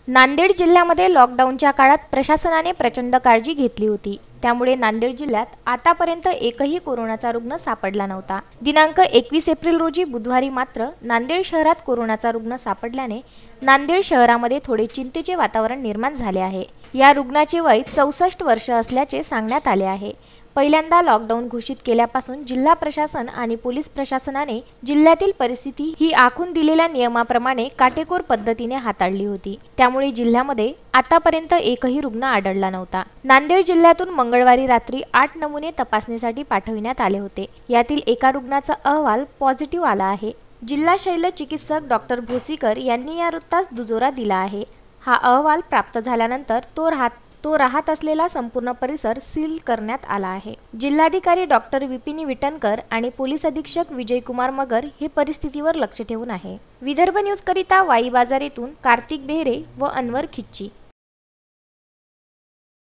नांदेड जिल्ह्यामध्ये लॉकडाऊनच्या काळात प्रशासनाने प्रचंड काळजी घेतली होती। त्यामुळे नांदेड जिल्ह्यात आतापर्यंत एकही कोरोनाचा रुग्ण सापडला नव्हता। दिनांक 21 एप्रिल रोजी बुधवारी मात्र नांदेड शहरात कोरोनाचा रुग्ण सापडल्याने नांदेड शहरामध्ये थोडे चिंतेचे वातावरण निर्माण झाले आहे। या रुग्णाचे वय 64 वर्ष असल्याचे सांगण्यात आले आहे। पहिल्यांदा लॉकडाऊन घोषित केल्यापासून जिल्हा प्रशासन आणि पोलीस प्रशासनाने जिल्ह्यातील परिस्थिती ही आखून दिलेल्या नियमाप्रमाणे काटेकोर पद्धतीने हाताळली होती। त्यामुळे जिल्ह्यामध्ये आतापर्यंत एकही रुग्ण आढळला नव्हता। नांदेड जिल्ह्यातून मंगळवारी रात्री 8 नमुने तपासणीसाठी पाठविण्यात आले होते। यातील एका रुग्णाचा अहवाल पॉझिटिव्ह आला आहे। जिल्हा शल्य चिकित्सक डॉक्टर भोसीकर यांनी या वृत्तास दुजोरा दिला आहे। हा अहवाल प्राप्त झाल्यानंतर तो राहत असलेला संपूर्ण परिसर सील करण्यात आला आहे। जिल्हाधिकारी डॉक्टर विपिनी विटणकर आणि पोलीस अधीक्षक विजयकुमार मगर हे परिस्थितीवर लक्ष ठेवून आहे। विदर्भ न्यूज करिता वाई बाजार येथून कार्तिक बेहरे व अनवर खिच्ची।